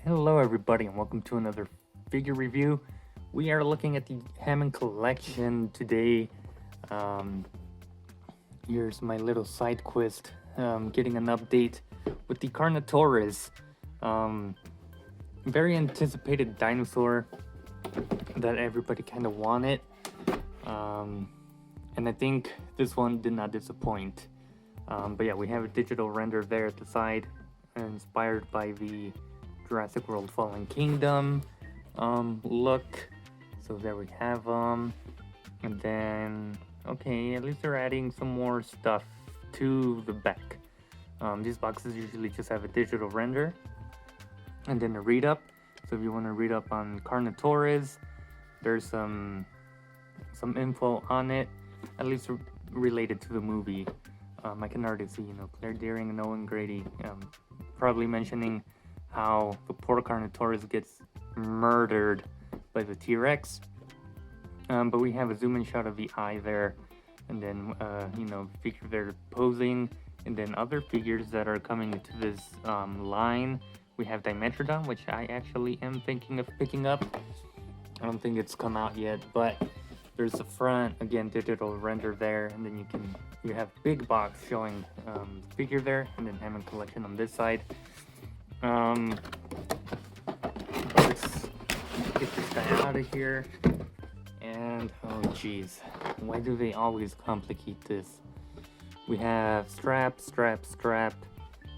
Hello, everybody, and welcome to another figure review. We are looking at the Hammond collection today. Um, Here's my little side quest, getting an update with the Carnotaurus. Um, Very anticipated dinosaur that everybody kind of wanted. Um, and I think this one did not disappoint. But yeah, we have a digital render there at the side, inspired by the Jurassic World Fallen Kingdom look. So there we have and then okay, at least they're adding some more stuff to the back. These boxes usually just have a digital render and then a read up. So if you want to read up on Carnotaurus, there's some info on it, at least related to the movie. I can already see, Claire Dearing and Owen Grady probably mentioning how the poor Carnotaurus gets murdered by the T-Rex. But we have a zoom in shot of the eye there, and then, figure they're posing, and then other figures that are coming into this line. We have Dimetrodon, which I actually am thinking of picking up. I don't think it's come out yet, but there's the front, again, digital render there, and then you have big box showing the figure there, and then Hammond collection on this side. Let's get this guy out of here. And oh geez, why do they always complicate this? We have strap,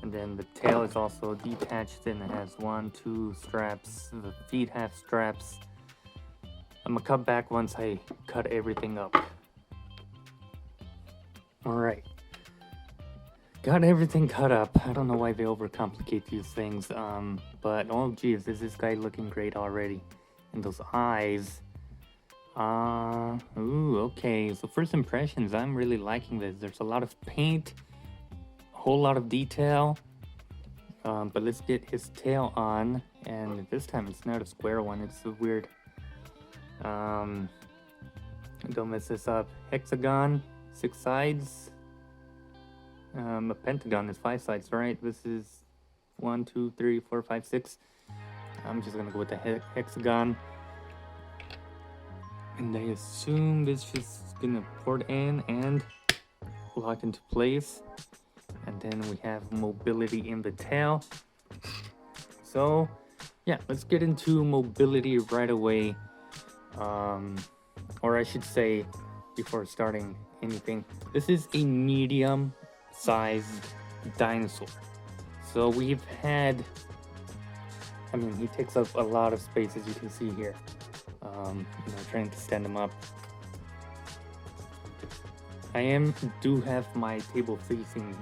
and then the tail is also detached and it has 2 straps. The feet have straps. I'm gonna cut back once I cut everything up. Alright. Got everything cut up. I don't know why they overcomplicate these things. But oh geez, is this guy looking great already? And those eyes. Okay. So first impressions, I'm really liking this. There's a lot of paint, a whole lot of detail. But let's get his tail on. And this time it's not a square one, it's a weird. Don't mess this up. Hexagon, 6 sides. A pentagon is 5 sides, right? This is 1, 2, 3, 4, 5, 6. I'm just gonna go with the hexagon. And I assume this just gonna port in and lock into place. And then we have mobility in the tail. So yeah, let's get into mobility right away. Or I should say, before starting anything, this is a medium sized dinosaur. So we've had, he takes up a lot of space, as you can see here. Trying to stand him up. I do have my table facing,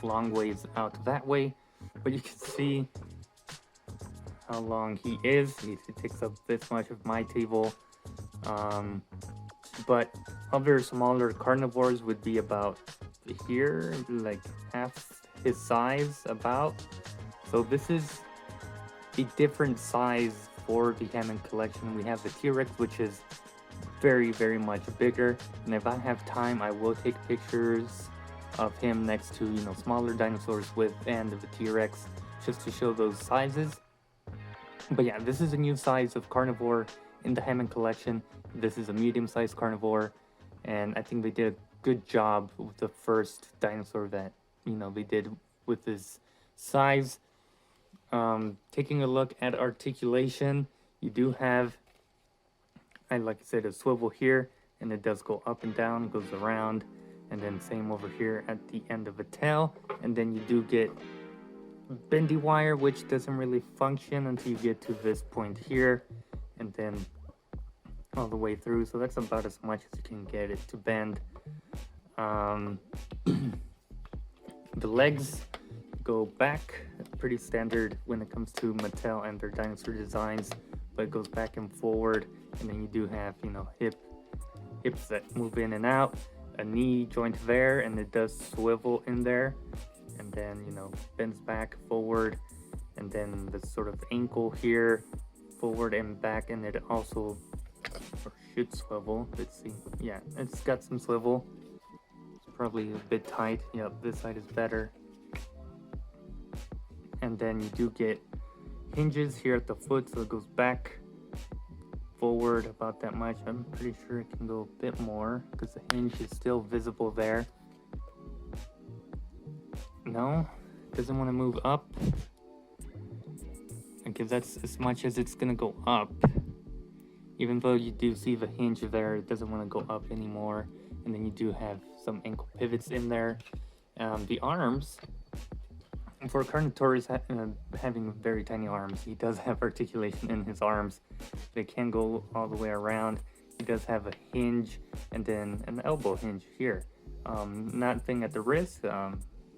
long ways out that way, but you can see how long he is. He takes up this much of my table. But other smaller carnivores would be about here, like half his size about. So this is a different size for the Hammond collection. We have the T-Rex, which is very, very much bigger. And if I have time, I will take pictures of him next to, smaller dinosaurs and the T-Rex, just to show those sizes. But yeah, this is a new size of carnivore in the Hammond collection. This is a medium-sized carnivore, and I think they did a good job with the first dinosaur that, they did with this size. Taking a look at articulation, you do have, like I said, a swivel here, and it does go up and down, goes around, and then same over here at the end of the tail. And then you do get bendy wire, which doesn't really function until you get to this point here, and then all the way through. So that's about as much as you can get it to bend. The legs go back, pretty standard when it comes to Mattel and their dinosaur designs, but it goes back and forward. And then you do have, hips that move in and out, a knee joint there, and it does swivel in there, and then, bends back, forward, and then the sort of ankle here, forward and back, and it also should swivel. Let's see. Yeah, it's got some swivel. It's probably a bit tight. Yep, this side is better. And then you do get hinges here at the foot, so it goes back, forward about that much. I'm pretty sure it can go a bit more because the hinge is still visible there. No, doesn't want to move up. Okay, that's as much as it's gonna go up. Even though you do see the hinge there, it doesn't want to go up anymore. And then you do have some ankle pivots in there. The arms, for Carnotaurus having very tiny arms, he does have articulation in his arms. They can go all the way around. He does have a hinge and then an elbow hinge here. Nothing at the wrist.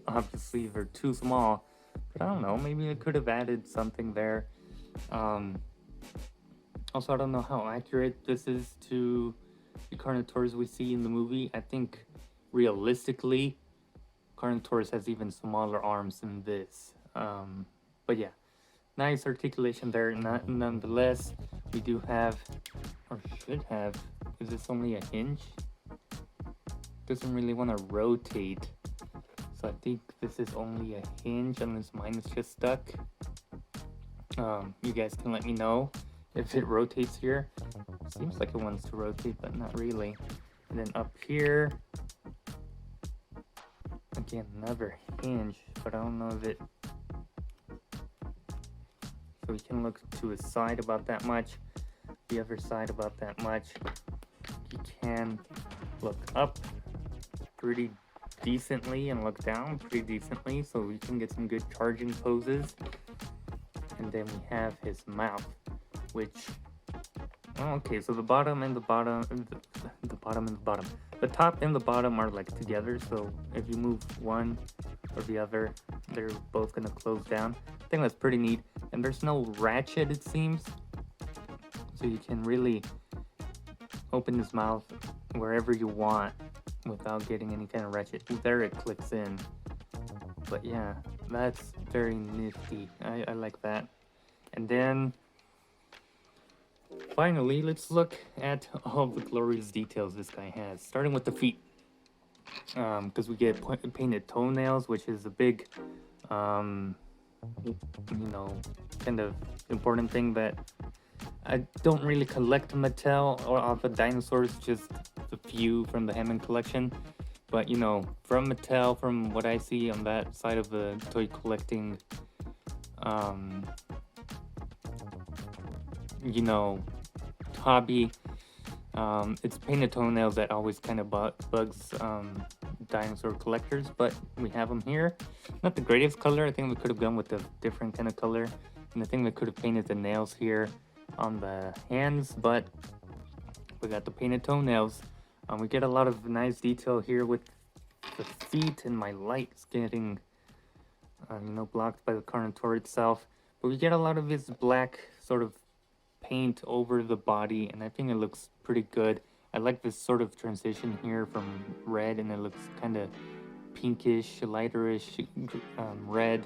Obviously, they're too small. But I don't know, maybe it could have added something there. Also, I don't know how accurate this is to the Carnotaurus we see in the movie. I think realistically, Carnotaurus has even smaller arms than this. But yeah, nice articulation there. Nonetheless, we do have, or should have, is this only a hinge? Doesn't really want to rotate. So I think this is only a hinge unless mine is just stuck. You guys can let me know if it rotates here. Seems like it wants to rotate, but not really. And then up here, again, another hinge, but I don't know if it... So we can look to his side about that much, the other side about that much. You can look up pretty decently and look down pretty decently, so we can get some good charging poses. And then we have his mouth, which, oh, okay, so the bottom and the bottom, the bottom and the bottom, the top and the bottom are like together, so if you move one or the other, they're both gonna close down. I think that's pretty neat. And there's no ratchet, it seems, so you can really open his mouth wherever you want without getting any kind of ratchet. There it clicks in. But yeah, that's very nifty. I like that. And then finally, let's look at all the glorious details this guy has, starting with the feet. Because we get painted toenails, which is a big, you know, kind of important thing that I don't really collect Mattel or of the dinosaurs, just the few from the Hammond collection. But, you know, from Mattel, from what I see on that side of the toy collecting, you know, hobby, it's painted toenails that always kind of bugs dinosaur collectors, but we have them here. Not the greatest color. I think we could have gone with a different kind of color, and I think we could have painted the nails here on the hands, but we got the painted toenails. We get a lot of nice detail here with the feet, and my light's getting you know, blocked by the Carnotaurus itself, but we get a lot of his black sort of paint over the body, and I think it looks pretty good. I like this sort of transition here from red, and it looks kind of pinkish, lighterish red.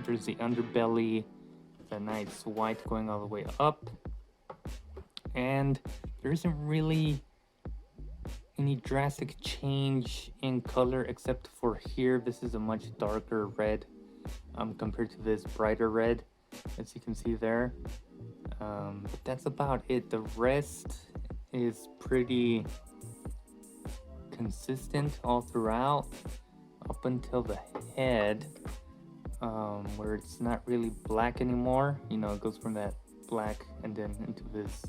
There's the underbelly, the nice white going all the way up, and there isn't really any drastic change in color except for here. This is a much darker red compared to this brighter red, as you can see there. But that's about it. The rest is pretty consistent all throughout up until the head, where it's not really black anymore. You know, it goes from that black and then into this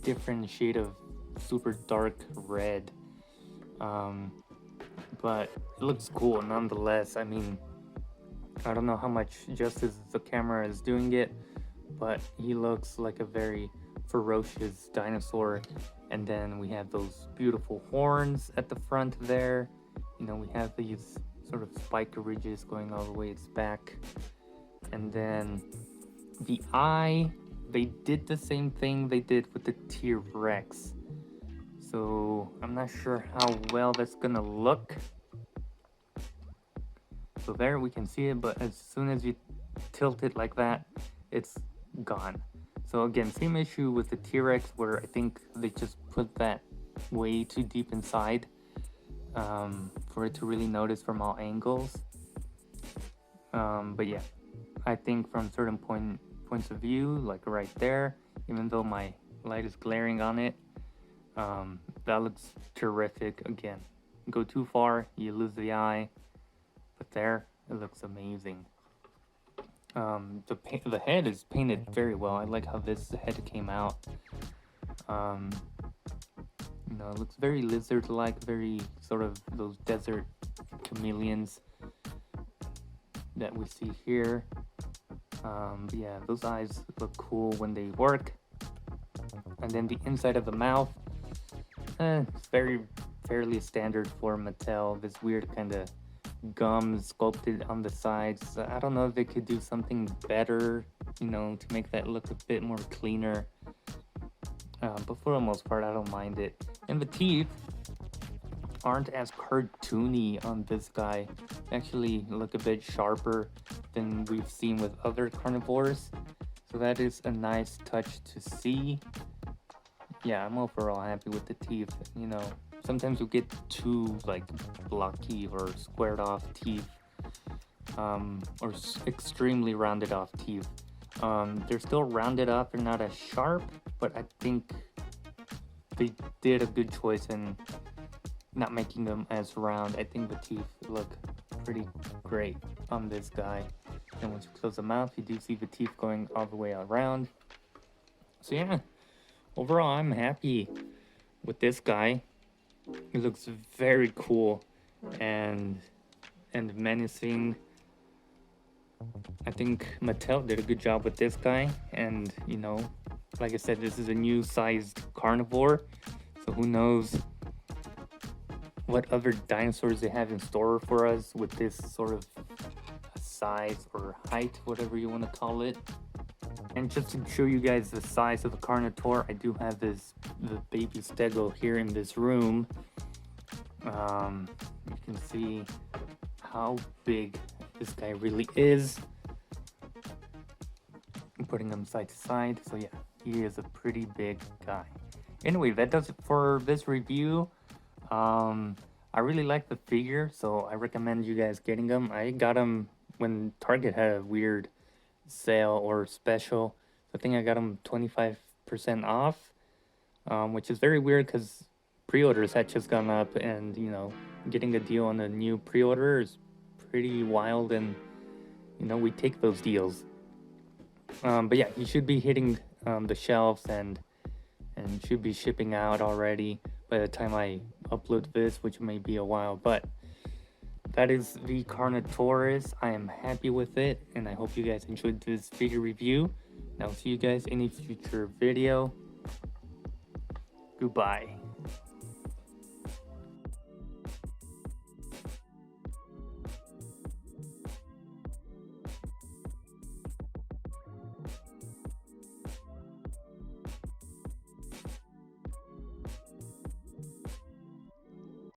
different shade of super dark red. But it looks cool nonetheless. I mean, I don't know how much justice the camera is doing it, but he looks like a very ferocious dinosaur. And then we have those beautiful horns at the front there. You know, we have these sort of spike ridges going all the way its back. And then the eye, they did the same thing they did with the T-Rex. So I'm not sure how well that's gonna look. So there we can see it, but as soon as you tilt it like that, it's gone. So again, same issue with the T-Rex, where I think they just put that way too deep inside for it to really notice from all angles. But yeah, I think from certain points of view, like right there, even though my light is glaring on it, that looks terrific. Again, go too far, you lose the eye, but there, it looks amazing. The head is painted very well. I like how this head came out. You know, it looks very lizard-like, very sort of those desert chameleons that we see here. But yeah, those eyes look cool when they work. And then the inside of the mouth, it's fairly standard for Mattel. This weird kind of gum sculpted on the sides. I don't know if they could do something better, you know, to make that look a bit more cleaner. But for the most part, I don't mind it. And the teeth aren't as cartoony on this guy. They actually look a bit sharper than we've seen with other carnivores. So that is a nice touch to see. Yeah, I'm overall happy with the teeth. You know, sometimes you get too like blocky or squared off teeth, or extremely rounded off teeth. They're still rounded off, they're not as sharp, but I think they did a good choice in not making them as round. I think the teeth look pretty great on this guy. And once you close the mouth, you do see the teeth going all the way around. So yeah, overall I'm happy with this guy. He looks very cool and menacing. I think Mattel did a good job with this guy, and you know, like I said, this is a new sized carnivore, so who knows what other dinosaurs they have in store for us with this sort of size or height, whatever you want to call it. And just to show you guys the size of the Carnotaur, I do have the baby stego here in this room. You can see how big this guy really is. I'm putting him side to side, so yeah, he is a pretty big guy. Anyway, that does it for this review. I really like the figure, so I recommend you guys getting them. I got them when Target had a weird sale or special. I think I got them 25% off, which is very weird because pre-orders had just gone up, and you know, getting a deal on a new pre-order is pretty wild, and you know, we take those deals. But yeah, he should be hitting the shelves and should be shipping out already by the time I upload this, which may be a while. But that is the Carnotaurus. I am happy with it, and I hope you guys enjoyed this figure review. And I'll see you guys in a future video. Goodbye.